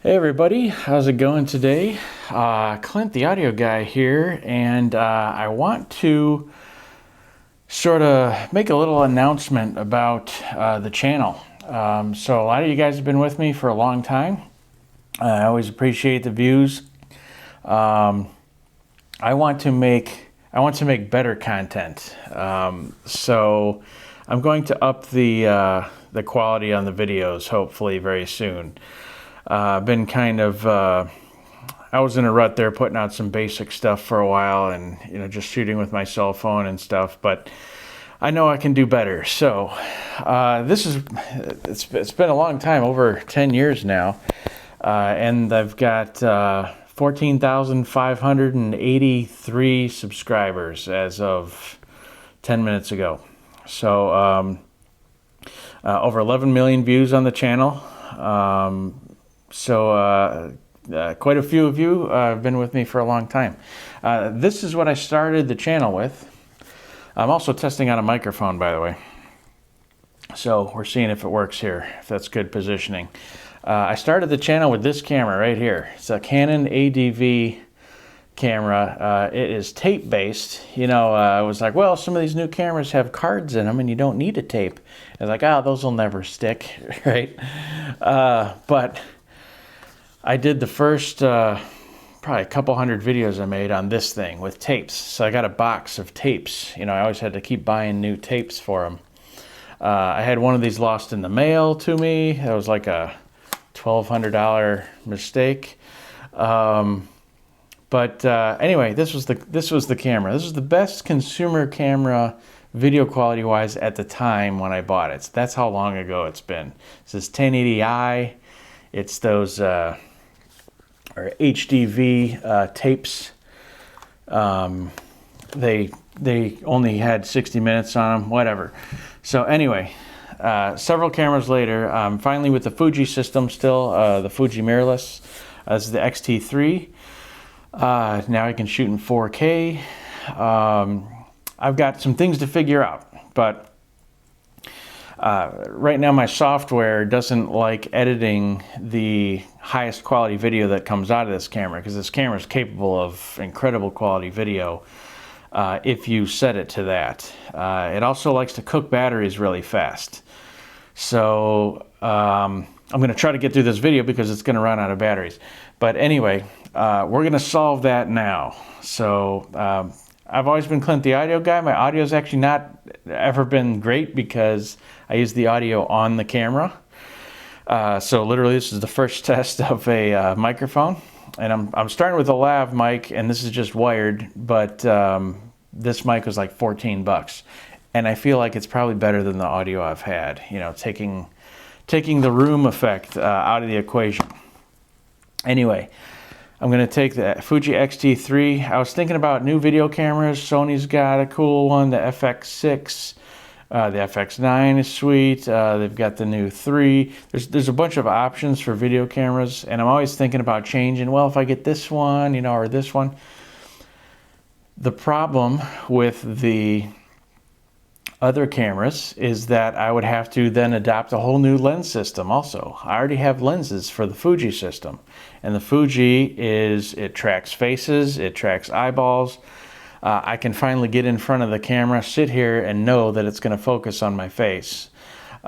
Hey everybody, how's it going today? Clint, the audio guy here, and I want to sort of make a little announcement about the channel. So a lot of you guys have been with me for a long time. I always appreciate the views. I want to make better content. So I'm going to up the quality on the videos hopefully very soon. Been kind of I was in a rut there, putting out some basic stuff for a while, and just shooting with my cell phone and stuff. But I know I can do better. So it's been a long time, over 10 years now, and I've got 14,583 subscribers as of 10 minutes ago. So over 11 million views on the channel. Quite a few of you have been with me for a long time. This is what I started the channel with. I'm also testing out a microphone, by the way. So we're seeing if it works here, if that's good positioning. I started the channel with this camera right here. It's a Canon ADV camera. It is tape based. I was like, well, some of these new cameras have cards in them and you don't need a tape. I was like, oh, those will never stick, right? But I did the first probably a couple hundred videos I made on this thing with tapes. So I got a box of tapes. I always had to keep buying new tapes for them. I had one of these lost in the mail to me. That was like a $1,200 mistake. Anyway, this was the camera. This was the best consumer camera video quality wise at the time when I bought it. So that's how long ago it's been. This is 1080i. It's those or HDV tapes. They only had 60 minutes on them, whatever. So anyway, several cameras later, I'm finally with the Fuji system still, the Fuji mirrorless. This is the X-T3. Now I can shoot in 4K. I've got some things to figure out, but right now my software doesn't like editing the highest quality video that comes out of this camera, because this camera is capable of incredible quality video if you set it to that. It also likes to cook batteries really fast. So I'm going to try to get through this video because it's going to run out of batteries. But anyway, we're going to solve that now. So I've always been Clint the audio guy. My audio's actually not ever been great because I use the audio on the camera. So literally this is the first test of a microphone. And I'm starting with a lav mic, and this is just wired, but this mic was like 14 bucks. And I feel like it's probably better than the audio I've had, taking the room effect out of the equation. Anyway, I'm going to take the Fuji X-T3. I was thinking about new video cameras. Sony's got a cool one, the FX6. The FX9 is sweet. They've got the new 3. There's a bunch of options for video cameras, and I'm always thinking about changing. Well, if I get this one, or this one. The problem with the other cameras is that I would have to then adopt a whole new lens system also. I already have lenses for the Fuji system, and the Fuji it tracks faces, it tracks eyeballs. I can finally get in front of the camera, sit here, and know that it's going to focus on my face.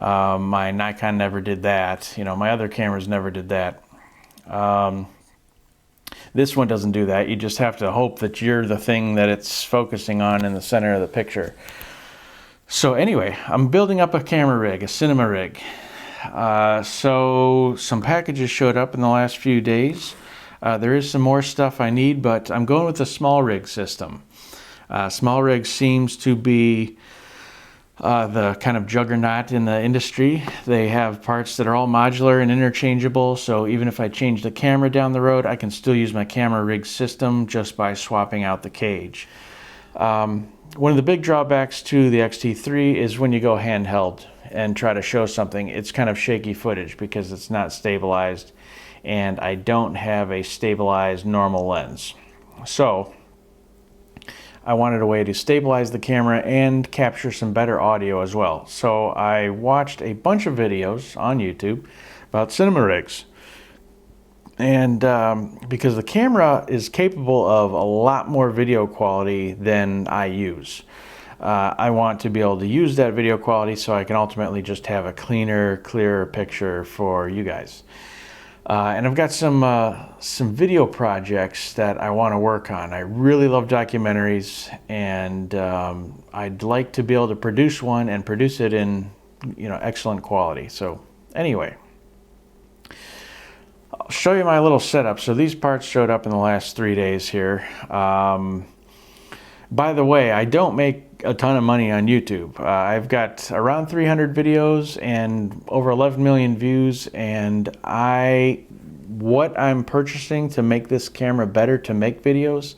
My Nikon never did that. My other cameras never did that. This one doesn't do that. You just have to hope that you're the thing that it's focusing on in the center of the picture. So anyway, I'm building up a camera rig, a cinema rig. So some packages showed up in the last few days. There is some more stuff I need, but I'm going with the SmallRig system. SmallRig seems to be the kind of juggernaut in the industry. They have parts that are all modular and interchangeable, so even if I change the camera down the road, I can still use my camera rig system just by swapping out the cage. One of the big drawbacks to the X-T3 is when you go handheld and try to show something, it's kind of shaky footage because it's not stabilized, and I don't have a stabilized normal lens. So I wanted a way to stabilize the camera and capture some better audio as well. So I watched a bunch of videos on YouTube about cinema rigs. And because the camera is capable of a lot more video quality than I use. I want to be able to use that video quality so I can ultimately just have a cleaner, clearer picture for you guys. And I've got some video projects that I want to work on. I really love documentaries, and I'd like to be able to produce one and produce it in, excellent quality. So anyway, I'll show you my little setup. So these parts showed up in the last 3 days here. By the way, I don't make a ton of money on YouTube. I've got around 300 videos and over 11 million views, and what I'm purchasing to make this camera better to make videos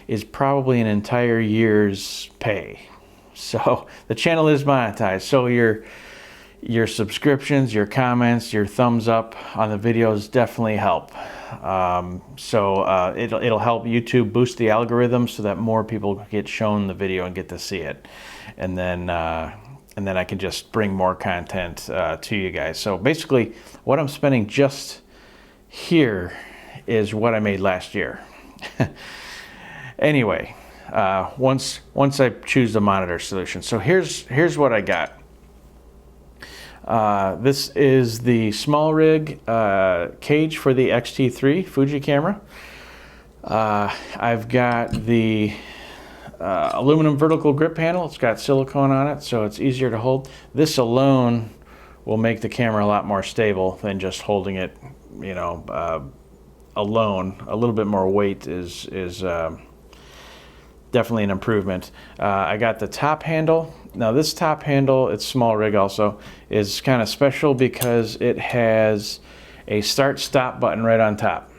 is probably an entire year's pay. So the channel is monetized. So your subscriptions, your comments, your thumbs up on the videos definitely help. It'll help YouTube boost the algorithm so that more people get shown the video and get to see it, and then I can just bring more content to you guys. So basically, what I'm spending just here is what I made last year. Anyway, once I choose the monitor solution, so here's what I got. This is the SmallRig cage for the X-T3 Fuji camera. I've got the aluminum vertical grip panel. It's got silicone on it, so it's easier to hold. This alone will make the camera a lot more stable than just holding it, alone. A little bit more weight is definitely an improvement. I got the top handle. Now this top handle, it's SmallRig also, is kind of special because it has a start-stop button right on top.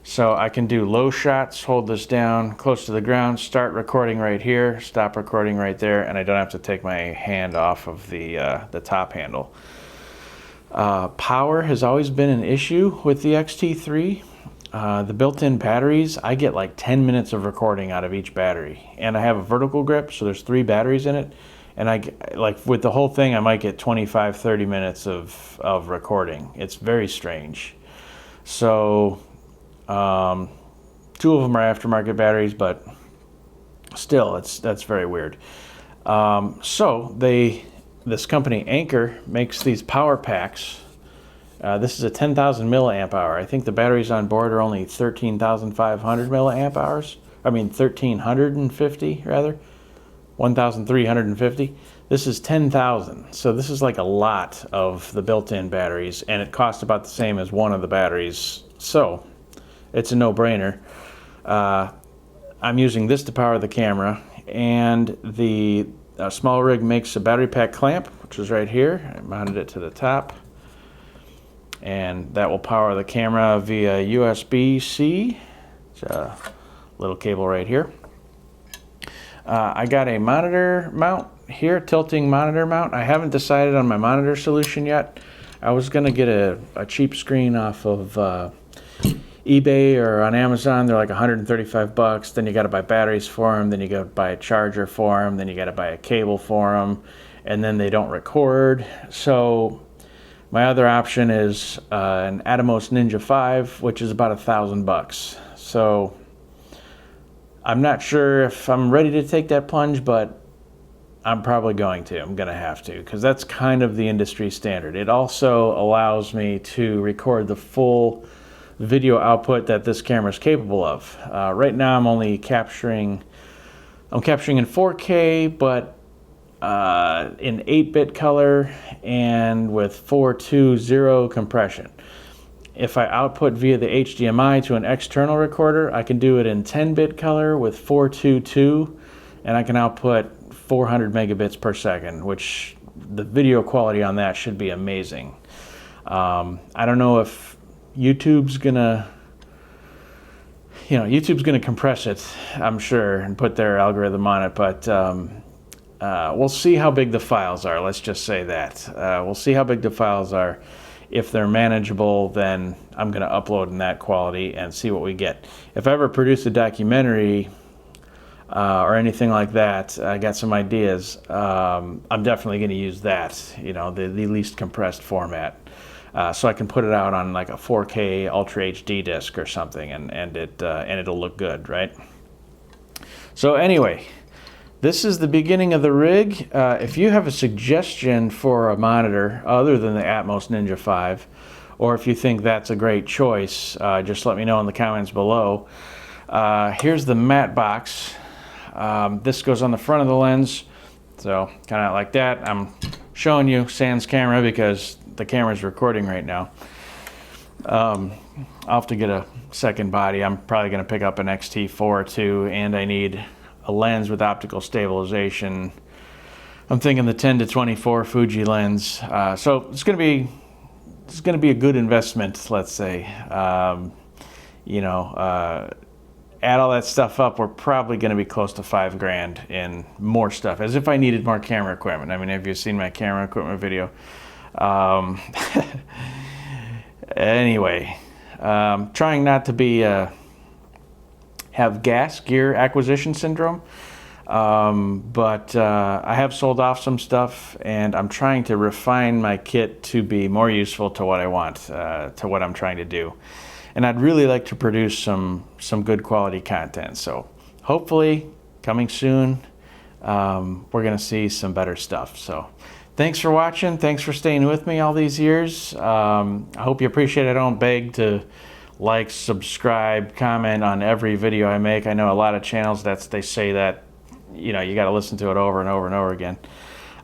So I can do low shots, hold this down close to the ground, start recording right here, stop recording right there, and I don't have to take my hand off of the top handle. Power has always been an issue with the X-T3. The built-in batteries, I get like 10 minutes of recording out of each battery, and I have a vertical grip, so there's 3 batteries in it, and with the whole thing I might get 25-30 minutes of recording. It's very strange. So 2 of them are aftermarket batteries, but still that's very weird. This company Anker makes these power packs. This is a 10,000 milliamp hour. I think the batteries on board are only 13,500 milliamp hours. I mean 1,350 rather, 1,350. This is 10,000. So this is like a lot of the built-in batteries, and it costs about the same as one of the batteries. So it's a no-brainer. I'm using this to power the camera, and the SmallRig makes a battery pack clamp, which is right here. I mounted it to the top, and that will power the camera via USB-C. It's a little cable right here. I got a monitor mount here, tilting monitor mount. I haven't decided on my monitor solution yet. I was going to get a cheap screen off of eBay or on Amazon. They're like 135 bucks. Then you got to buy batteries for them. Then you got to buy a charger for them. Then you got to buy a cable for them. And then they don't record. So my other option is an Atomos Ninja 5, which is about $1,000. So I'm not sure if I'm ready to take that plunge, but I'm probably going to. I'm going to have to, because that's kind of the industry standard. It also allows me to record the full video output that this camera is capable of. Right now I'm only capturing in 4K, but in 8-bit color and with 420 compression. If I output via the HDMI to an external recorder, I can do it in 10-bit color with 422, and I can output 400 megabits per second, which the video quality on that should be amazing. I don't know if YouTube's gonna compress it, I'm sure, and put their algorithm on it, but we'll see how big the files are. Let's just say that. We'll see how big the files are. If they're manageable, then I'm going to upload in that quality and see what we get. If I ever produce a documentary or anything like that, I got some ideas. I'm definitely going to use that, the least compressed format. so I can put it out on like a 4K Ultra HD disc or something, and it'll look good, right? So anyway, this is the beginning of the rig. If you have a suggestion for a monitor other than the Atmos Ninja 5, or if you think that's a great choice, just let me know in the comments below. Here's the matte box. This goes on the front of the lens, so kind of like that. I'm showing you sans camera because the camera's recording right now. I'll have to get a second body. I'm probably going to pick up an X-T3 too, and I need a lens with optical stabilization. I'm thinking the 10-24 Fuji lens. So it's going to be a good investment, let's say. You know, add all that stuff up, we're probably going to be close to $5,000 in more stuff, as if I needed more camera equipment. I mean, have you seen my camera equipment video? Anyway, trying not to be have gas gear acquisition syndrome, but I have sold off some stuff, and I'm trying to refine my kit to be more useful to what I want, to what I'm trying to do. And I'd really like to produce some good quality content. So hopefully coming soon, we're gonna see some better stuff. So thanks for watching. Thanks for staying with me all these years. I hope you appreciate it. I don't beg to like, subscribe, comment on every video I make. I know a lot of channels they say that, you know, you got to listen to it over and over and over again.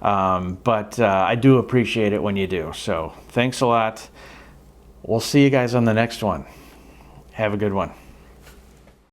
But I do appreciate it when you do. So thanks a lot. We'll see you guys on the next one. Have a good one.